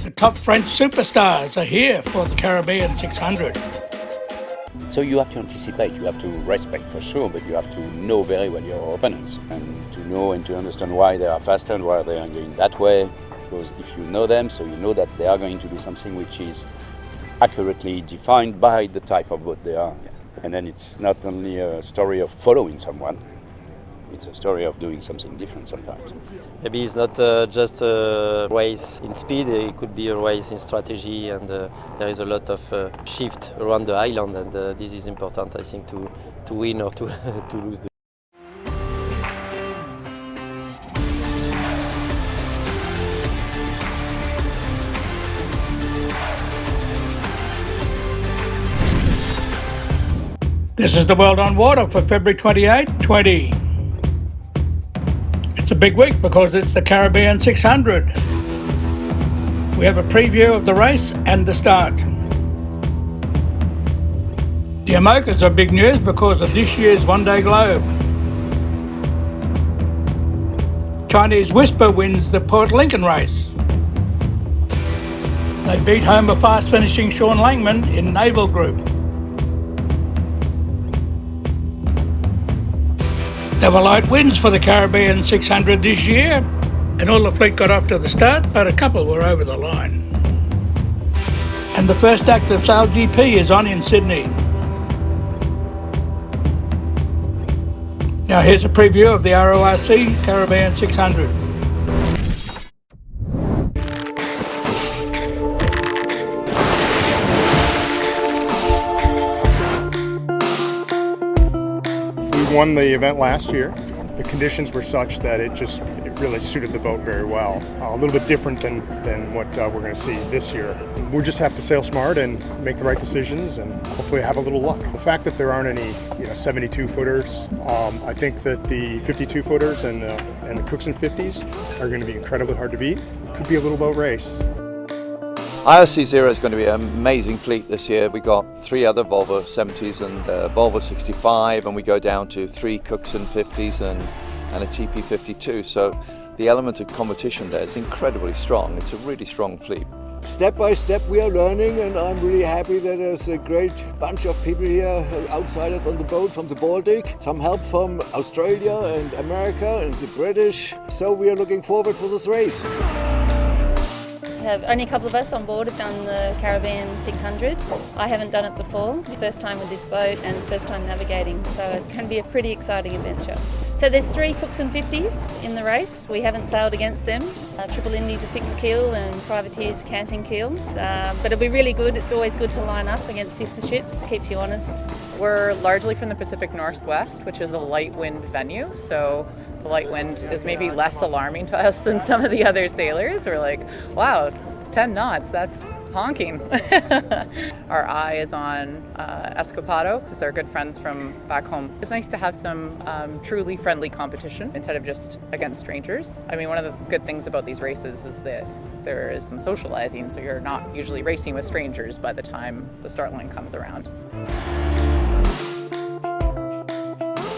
The top French superstars are here for the Caribbean 600. So you have to anticipate, you have to respect for sure, but you have to know very well your opponents and to know and to understand why they are faster and why they are going that way. Because if you know them, so you know that they are going to do something which is accurately defined by the type of boat they are. And then it's not only a story of following someone, it's a story of doing something different sometimes. Maybe it's not just a race in speed, it could be a race in strategy, and there is a lot of shift around the island, and this is important, I think, to win or to, to lose. This is the World on Water for February 28, 20. It's a big week because it's the Caribbean 600. We have a preview of the race and the start. The IMOCAS are big news because of this year's Vendee Globe. Chinese Whisper wins the Port Lincoln race. They beat home a fast finishing Sean Langman in Naval Group. There were light winds for the Caribbean 600 this year, and all the fleet got off to the start, but a couple were over the line. And the first act of SailGP is on in Sydney. Now here's a preview of the RORC Caribbean 600. We won the event last year. The conditions were such that it really suited the boat very well. A little bit different than what we're going to see this year. We just have to sail smart and make the right decisions and hopefully have a little luck. The fact that there aren't any 72 footers, I think that the 52 footers and the Cookson 50s are going to be incredibly hard to beat. It could be a little boat race. IRC 0 is going to be an amazing fleet this year. We got 3 other Volvo 70s and Volvo 65, and we go down to 3 Cookson 50s and a GP 52. So the element of competition there is incredibly strong. It's a really strong fleet. Step by step we are learning, and I'm really happy that there's a great bunch of people here, outsiders on the boat from the Baltic, some help from Australia and America and the British. So we are looking forward for this race. Only a couple of us on board have done the Caribbean 600. I haven't done it before, first time with this boat and first time navigating, so it's going to be a pretty exciting adventure. So there's 3 Cookson 50s in the race. We haven't sailed against them. Triple Indies are fixed keel and privateers canting keels, but it'll be really good. It's always good to line up against sister ships, keeps you honest. We're largely from the Pacific Northwest, which is a light wind venue, so the light wind is maybe less alarming to us than some of the other sailors. We're like, wow, 10 knots, that's honking. Our eye is on Escapado because they're good friends from back home. It's nice to have some truly friendly competition instead of just against strangers. I mean, one of the good things about these races is that there is some socializing, so you're not usually racing with strangers by the time the start line comes around.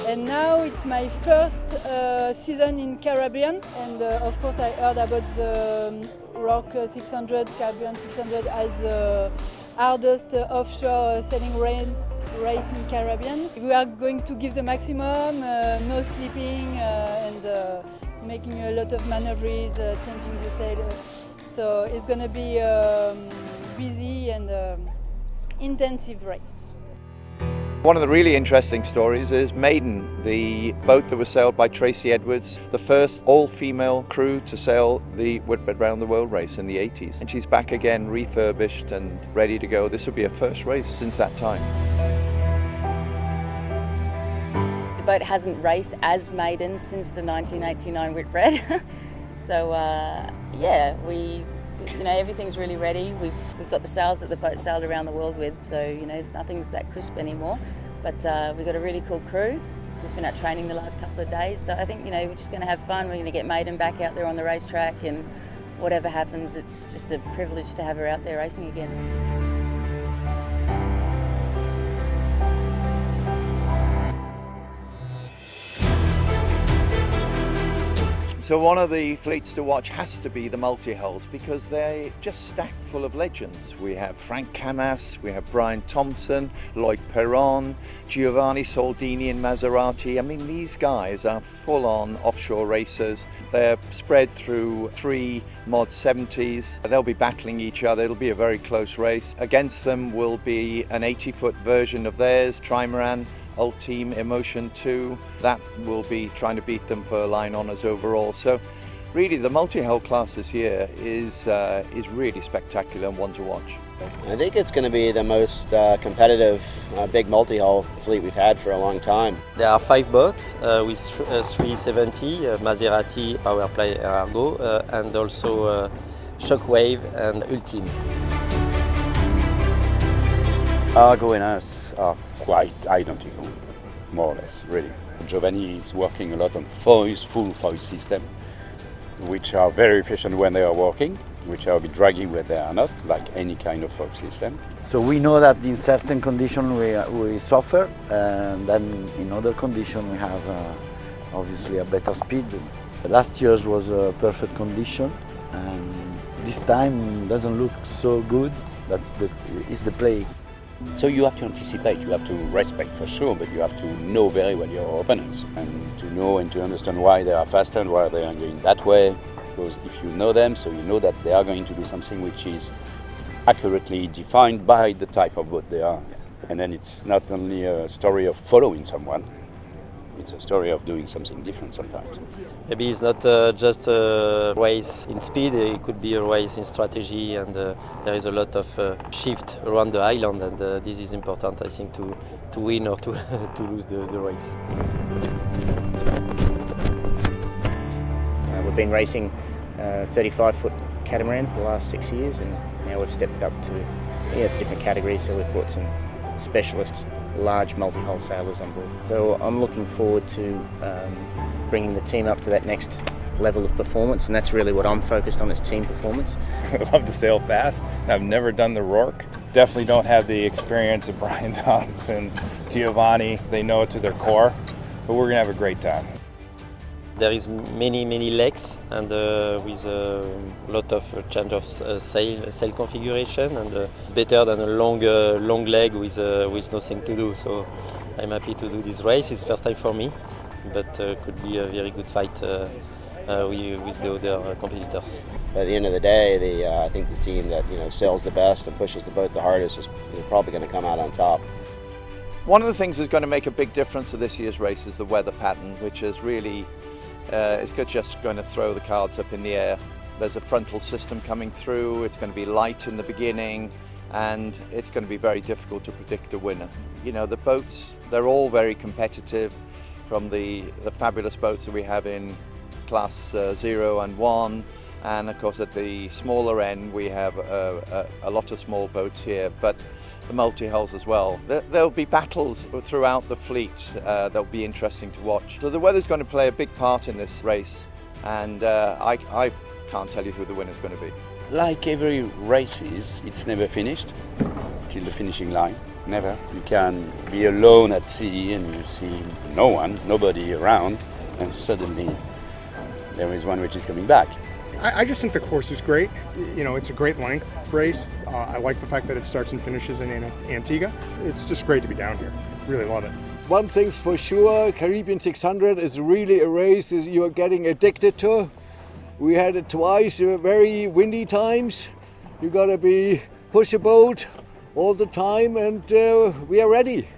And now it's my first season in Caribbean, and of course I heard about the RORC 600, Caribbean 600 as the hardest offshore sailing race in Caribbean. We are going to give the maximum, no sleeping and making a lot of maneuvers, changing the sail. So it's going to be busy and intensive race. One of the really interesting stories is Maiden, the boat that was sailed by Tracy Edwards, the first all-female crew to sail the Whitbread Round the World race in the 80s. And she's back again, refurbished and ready to go. This will be her first race since that time. The boat hasn't raced as Maiden since the 1989 Whitbread. So yeah, everything's really ready. We've got the sails that the boat sailed around the world with, so nothing's that crisp anymore. But we've got a really cool crew. We've been out training the last couple of days, so I think we're just going to have fun. We're going to get Maiden back out there on the racetrack, and whatever happens, it's just a privilege to have her out there racing again. So one of the fleets to watch has to be the multi-hulls because they're just stacked full of legends. We have Frank Camas, we have Brian Thompson, Loic Peyron, Giovanni Soldini and Maserati. I mean, these guys are full-on offshore racers. They're spread through 3 Mod 70s. They'll be battling each other. It'll be a very close race. Against them will be an 80-foot version of theirs, Trimaran Ultime Emotion 2. That will be trying to beat them for line honours overall. So really the multi-hull class this year is really spectacular and one to watch. I think it's going to be the most competitive big multi-hull fleet we've had for a long time. There are 5 boats with 370, Maserati, PowerPlay, Argo, and also Shockwave and Ultime. Argo and us are quite identical, more or less, really. Giovanni is working a lot on full foil system, which are very efficient when they are working, which are a bit draggy when they are not, like any kind of foil system. So we know that in certain conditions we suffer, and then in other conditions we have obviously a better speed. Last year's was a perfect condition, and this time doesn't look so good. It's the play. So you have to anticipate, you have to respect for sure, but you have to know very well your opponents and to know and to understand why they are faster and why they are going that way. Because if you know them, so you know that they are going to do something which is accurately defined by the type of boat they are. And then it's not only a story of following someone, it's a story of doing something different sometimes. Maybe it's not just a race in speed, it could be a race in strategy, and there is a lot of shift around the island, and this is important, I think, to win or to lose the race. We've been racing 35-foot catamaran for the last 6 years, and now we've stepped it up to different categories, so we've brought some specialist large multi-hull sailors on board. So I'm looking forward to bringing the team up to that next level of performance, and that's really what I'm focused on, is team performance. I love to sail fast. I've never done the RORC. Definitely don't have the experience of Brian Thompson, Giovanni. They know it to their core, but we're gonna have a great time. There is many legs, and with a lot of change of sail configuration, and it's better than a long leg with nothing to do. So I'm happy to do this race. It's first time for me, but could be a very good fight with the other competitors. At the end of the day, I think the team that sails the best and pushes the boat the hardest is probably going to come out on top. One of the things that's going to make a big difference to this year's race is the weather pattern, which is really it's just going to throw the cards up in the air. There's a frontal system coming through, it's going to be light in the beginning, and it's going to be very difficult to predict a winner. The boats, they're all very competitive, from the fabulous boats that we have in class 0 and 1, and of course at the smaller end we have a lot of small boats here, but the multi-hulls as well. There'll be battles throughout the fleet that'll be interesting to watch. So the weather's going to play a big part in this race, and I can't tell you who the winner's going to be. Like every races, it's never finished till the finishing line. Never. You can be alone at sea and you see nobody around, and suddenly there is one which is coming back. I just think the course is great. It's a great length race. I like the fact that it starts and finishes in Antigua. It's just great to be down here. Really love it. One thing's for sure, Caribbean 600 is really a race you are getting addicted to. We had it twice, very windy times. You gotta push a boat all the time, and we are ready.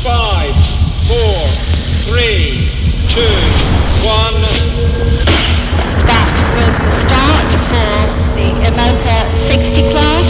Five, 4, 3, 2, 1. That was the start for the IMOCA 60 class.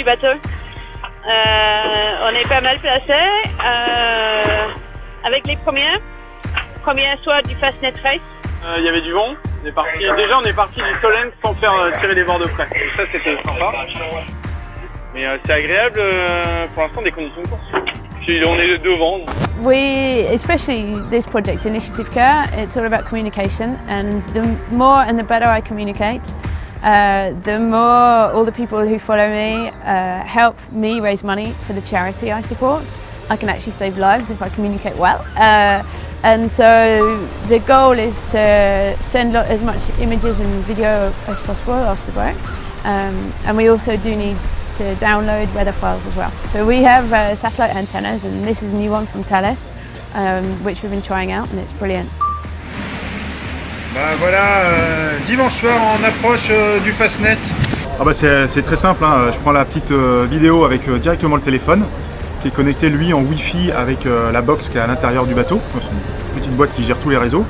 du bateau. On est pas mal placés avec les premiers soirs du Fastnet Race. Il y avait du vent. On est parti du Solent sans faire tirer les bords de près. Donc ça c'était sympa. Mais c'est agréable pour l'instant des conditions de course. Puis on est devant. We, especially this project, Initiative Care, it's all about communication, and the more and the better I communicate, the more all the people who follow me help me raise money for the charity I support. I can actually save lives if I communicate well. And so the goal is to send as much images and video as possible off the boat. And we also do need to download weather files as well. So we have satellite antennas, and this is a new one from Thales, which we've been trying out, and it's brilliant. Voilà, dimanche soir en approche du Fastnet. C'est très simple, hein. Je prends la petite vidéo avec directement le téléphone, qui est connecté lui en Wi-Fi avec la box qui est à l'intérieur du bateau. C'est une petite boîte qui gère tous les réseaux.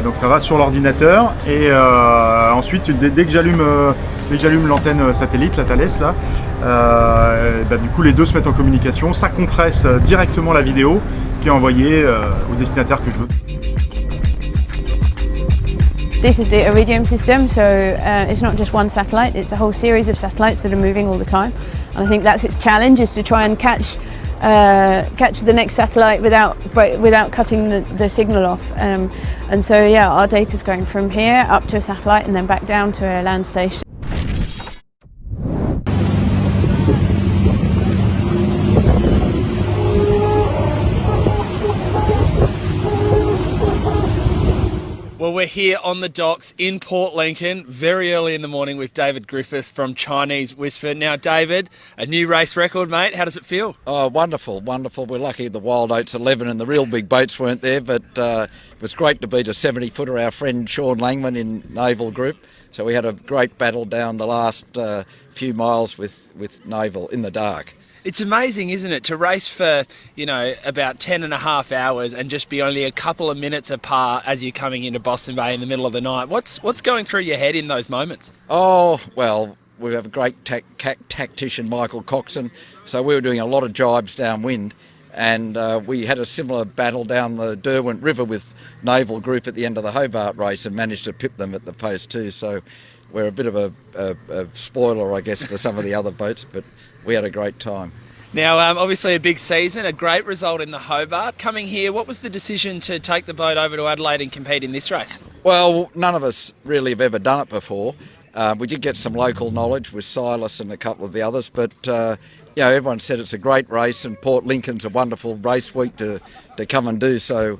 Donc ça va sur l'ordinateur, et ensuite dès que j'allume l'antenne satellite, la Thales là, du coup les deux se mettent en communication, ça compresse directement la vidéo qui est envoyée au destinataire que je veux. This is the Iridium system, so it's not just one satellite, it's a whole series of satellites that are moving all the time. And I think that's its challenge, is to try and catch the next satellite without cutting the signal off. And so yeah, our data's going from here up to a satellite and then back down to a land station. Well, we're here on the docks in Port Lincoln very early in the morning with David Griffith from Chinese Whisper. Now, David, a new race record, mate. How does it feel? Oh, wonderful, wonderful. We're lucky the Wild Oats 11 and the real big boats weren't there, but it was great to beat a 70-footer, our friend Sean Langman in Naval Group. So we had a great battle down the last few miles with Naval in the dark. It's amazing, isn't it, to race for, about 10 and a half hours and just be only a couple of minutes apart as you're coming into Boston Bay in the middle of the night. What's going through your head in those moments? Oh, well, we have a great tactician, Michael Coxon, so we were doing a lot of jibes downwind, and we had a similar battle down the Derwent River with Naval Group at the end of the Hobart race and managed to pip them at the post too, so we're a bit of a spoiler, I guess, for some of the other boats, but we had a great time. Now, obviously a big season, a great result in the Hobart. Coming here, what was the decision to take the boat over to Adelaide and compete in this race? Well, none of us really have ever done it before. We did get some local knowledge with Silas and a couple of the others, but everyone said it's a great race, and Port Lincoln's a wonderful race week to come and do. So,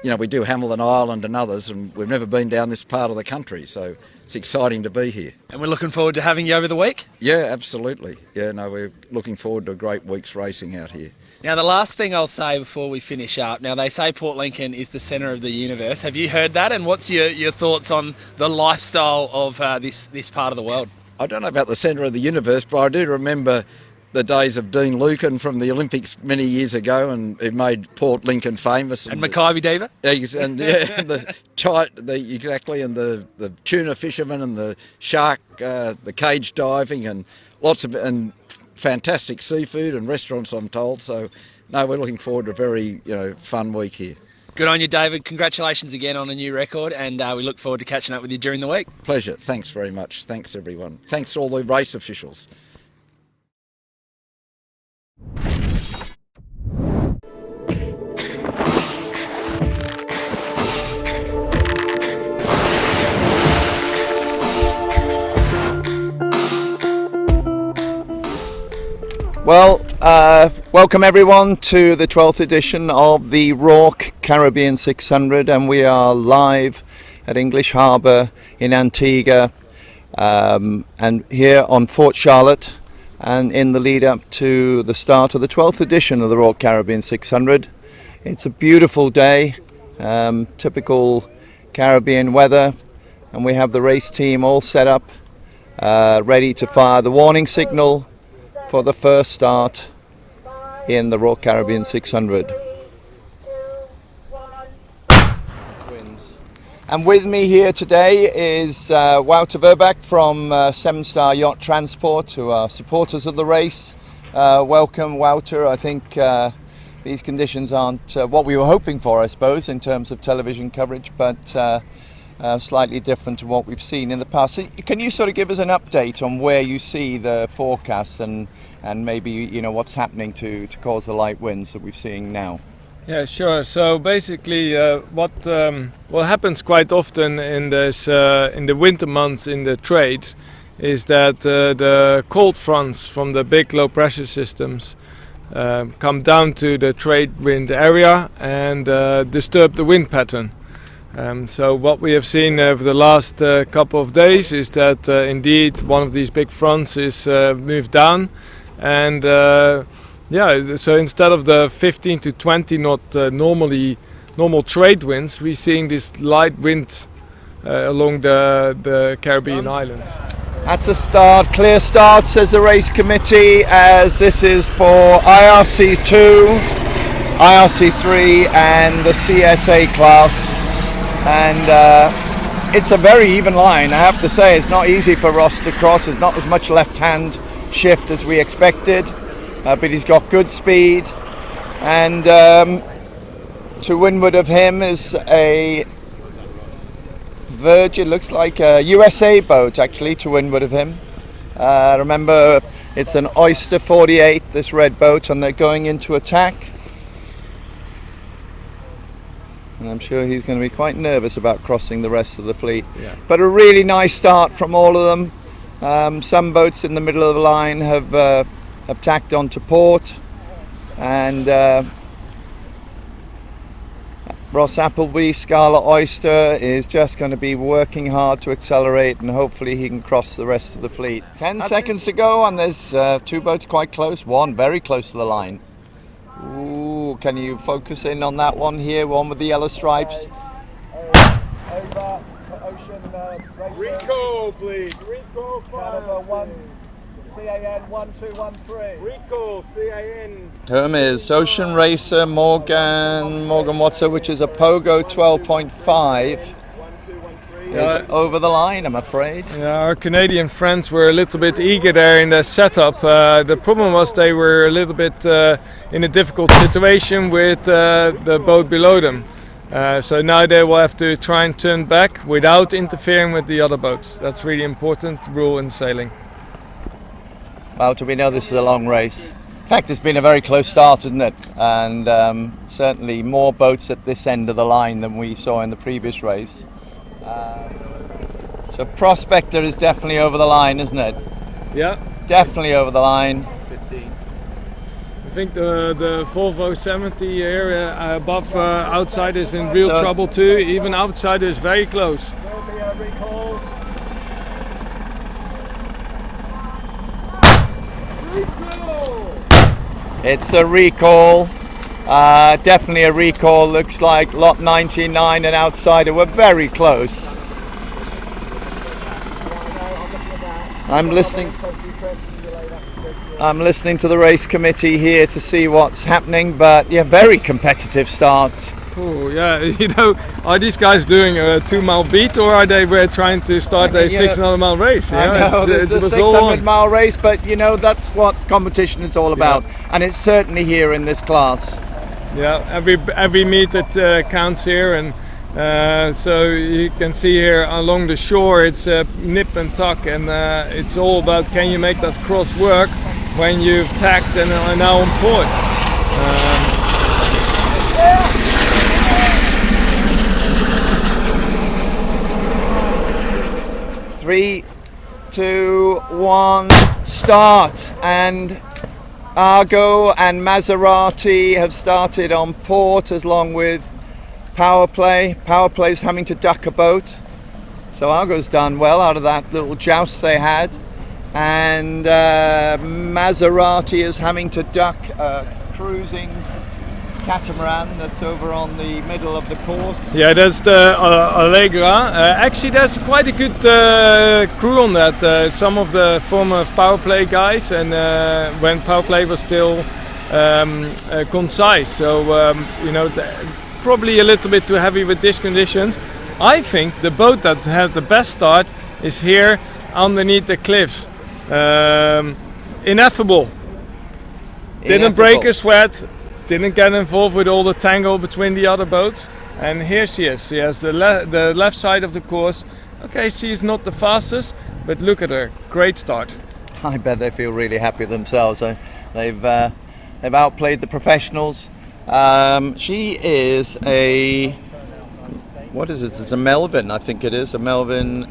we do Hamilton Island and others, and we've never been down this part of the country, so it's exciting to be here. And we're looking forward to having you over the week? Yeah, absolutely. Yeah, no, we're looking forward to a great week's racing out here. Now, the last thing I'll say before we finish up, now they say Port Lincoln is the centre of the universe. Have you heard that? And what's your thoughts on the lifestyle of this part of the world? I don't know about the centre of the universe, but I do remember the days of Dean Lucan from the Olympics many years ago, and it made Port Lincoln famous. And Mackay Diva? And the tuna fishermen and the shark, the cage diving, and lots of fantastic seafood and restaurants, I'm told. So, no, we're looking forward to a very fun week here. Good on you, David. Congratulations again on a new record, and we look forward to catching up with you during the week. Pleasure. Thanks very much. Thanks, everyone. Thanks to all the race officials. Well, welcome everyone to the 12th edition of the RORC Caribbean 600, and we are live at English Harbour in Antigua, and here on Fort Charlotte, and in the lead up to the start of the 12th edition of the RORC Caribbean 600. It's a beautiful day, typical Caribbean weather, and we have the race team all set up, ready to fire the warning signal for the first start in the RORC Caribbean 600. Winds. And with me here today is Wouter Verbeck from 7-Star Yacht Transport, who are supporters of the race. Welcome, Wouter. I think these conditions aren't what we were hoping for, I suppose, in terms of television coverage, but slightly different to what we've seen in the past. So can you sort of give us an update on where you see the forecast and maybe, you know, what's happening to cause the light winds that we're seeing now? Yeah, sure. So basically, what happens quite often in the winter months in the trades is that the cold fronts from the big low pressure systems come down to the trade wind area and disturb the wind pattern. So what we have seen over the last couple of days is that indeed one of these big fronts is moved down, and yeah, so instead of the 15 to 20 knot normal trade winds, we're seeing this light wind along the Caribbean islands. That's a start, clear start, says the race committee, as this is for IRC2, IRC3 and the CSA class. And it's a very even line, I have to say. It's not easy for Ross to cross. There's not as much left-hand shift as we expected. But he's got good speed, and to windward of him is a Virgin, looks like a USA boat actually to windward of him. Remember, it's an Oyster 48, this red boat, and they're going into attack. And I'm sure he's going to be quite nervous about crossing the rest of the fleet. Yeah. But a really nice start from all of them. Some boats in the middle of the line have tacked onto port, and Ross Appleby, Scarlet Oyster, is just going to be working hard to accelerate, and hopefully he can cross the rest of the fleet. 10 seconds to go, and there's two boats quite close, one very close to the line. Ooh, can you focus in on that one here, one with the yellow stripes? Over Ocean Recall, please. Recall, Canada 1, CAN 1213. Recall, CAN. Hermes, Ocean Racer, Morgan Watson, which is a Pogo 12.5. Yeah. Over the line, I'm afraid. Yeah, our Canadian friends were a little bit eager there in the setup. The problem was they were a little bit in a difficult situation with the boat below them. So now they will have to try and turn back without interfering with the other boats. That's really important rule in sailing. Well, we know this is a long race. In fact, it's been a very close start, isn't it? And certainly more boats at this end of the line than we saw in the previous race. So Prospector is definitely over the line, isn't it? Yeah. Definitely over the line. 15. I think the Volvo 70 area above outside is in real trouble too. Even outside is very close. There'll be a recall. It's a recall. Definitely a recall. Looks like lot 99 and outsider were very close. I'm listening to the race committee here to see what's happening, but yeah, very competitive start. Oh yeah, you know, are these guys doing a 2-mile beat, or are they trying to start a 600-mile race? I know, it's a 600-mile race, but you know, that's what competition is all about, and it's certainly here in this class. Yeah, every meet that counts here, and so you can see here along the shore it's nip and tuck, and it's all about can you make that cross work when you've tacked and are now on port. 3, 2, 1, start, and Argo and Maserati have started on port along with PowerPlay. PowerPlay's having to duck a boat, so Argo's done well out of that little joust they had, and Maserati is having to duck a cruising catamaran that's over on the middle of the course. Yeah, that's the Allegra. Actually, there's quite a good crew on that. Some of the former PowerPlay guys, and when PowerPlay was still concise. So you know, probably a little bit too heavy with these conditions. I think the boat that had the best start is here underneath the cliff. Ineffable. Didn't break a sweat, didn't get involved with all the tangle between the other boats. And here she is. She has the left side of the course. Okay, she's not the fastest, but look at her. Great start. I bet they feel really happy with themselves. They've outplayed the professionals. She is a, what is it? It's a Melvin, I think it is. A Melvin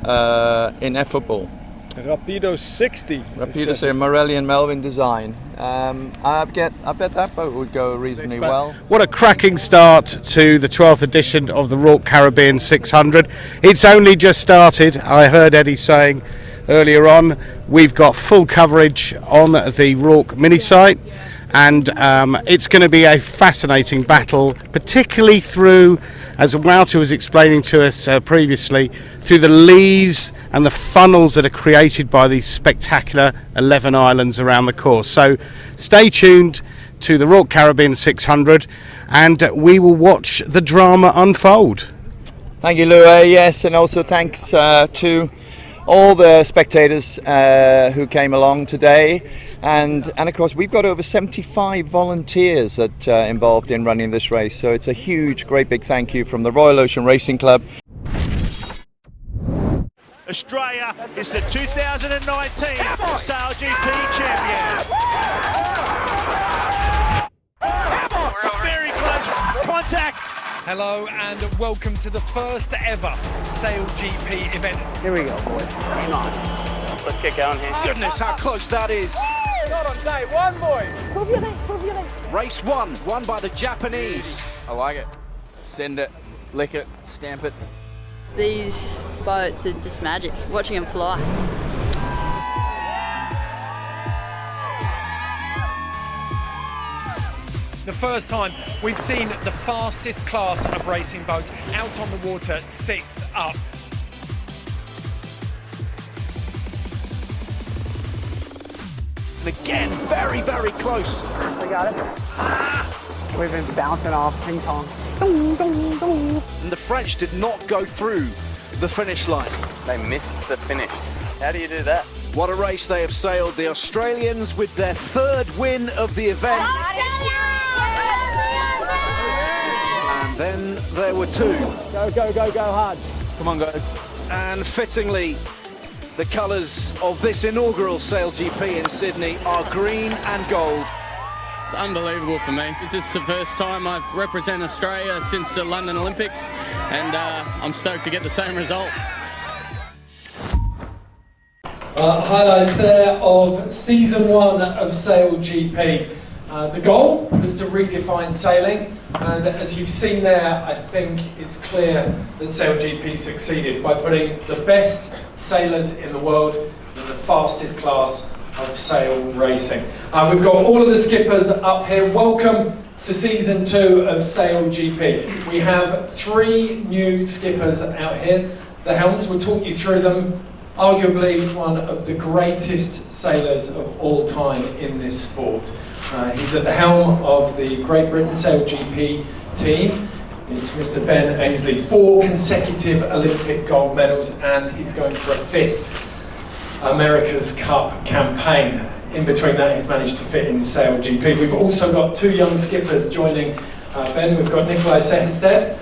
Ineffable. Rapido 60. Rapido, so a Morellian Melvin design. I bet that boat would go reasonably well. What a cracking start to the 12th edition of the RORC Caribbean 600. It's only just started. I heard Eddie saying earlier on, we've got full coverage on the RORC mini site, and it's going to be a fascinating battle, particularly through, as Wouter was explaining to us previously, through the lees and the funnels that are created by these spectacular 11 islands around the course. So stay tuned to the RORC Caribbean 600 and we will watch the drama unfold. Thank you, Lou. Yes, and also thanks to all the spectators who came along today, and of course we've got over 75 volunteers that involved in running this race, so it's a huge, great big thank you from the Royal Ocean Racing Club. Australia is the 2019 SailGP champion. Very close contact. Hello and welcome to the first ever SailGP event. Here we go, boys. Hang on. Let's get going here. Goodness, how close that is. Not on day one, boys. Prove your legs. Race one, won by the Japanese. I like it. Send it, lick it, stamp it. These boats are just magic, watching them fly. The first time we've seen the fastest class of racing boats out on the water 6 up. And again, very, very close. We got it. We've been bouncing off ping pong. And the French did not go through the finish line. They missed the finish. How do you do that? What a race they have sailed. The Australians with their third win of the event. And then there were two. Go, go, go, go hard. Come on, guys. And fittingly, the colours of this inaugural SailGP in Sydney are green and gold. It's unbelievable for me. This is the first time I've represented Australia since the London Olympics, and I'm stoked to get the same result. Highlights there of season 1 of SailGP. The goal was to redefine sailing, and as you've seen there, I think it's clear that SailGP succeeded by putting the best sailors in the world in the fastest class of sail racing. We've got all of the skippers up here. Welcome to season 2 of SailGP. We have 3 new skippers out here. The helms, we'll talk you through them. Arguably one of the greatest sailors of all time in this sport. He's at the helm of the Great Britain SailGP team. It's Mr. Ben Ainsley, 4 consecutive Olympic gold medals, and he's going for a 5th America's Cup campaign. In between that, he's managed to fit in SailGP. We've also got 2 young skippers joining Ben. We've got Nikolai Seherstedt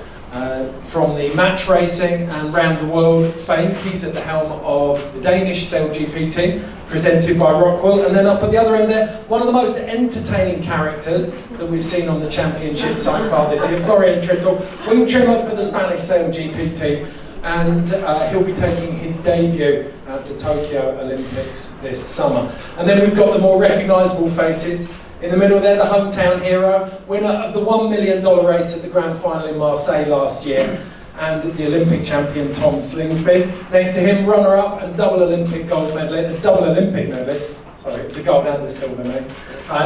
from the match racing and round the world fame. He's at the helm of the Danish SailGP team, presented by Rockwell. And then up at the other end there, one of the most entertaining characters that we've seen on the championship so far this year, Florian Trittel, wing trimmer for the Spanish SailGP team. And he'll be taking his debut at the Tokyo Olympics this summer. And then we've got the more recognisable faces. In the middle there, the hometown hero, winner of the $1 million race at the grand final in Marseille last year, and the Olympic champion Tom Slingsby. Next to him, runner-up and double Olympic gold medalist, double Olympic medalist, sorry, the gold and the silver medal.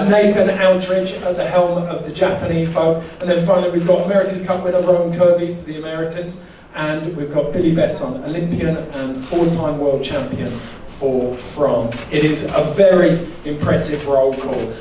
Nathan Outridge at the helm of the Japanese boat. And then finally we've got America's Cup winner Rowan Kirby for the Americans. And we've got Billy Besson, Olympian and 4-time world champion for France. It is a very impressive roll call.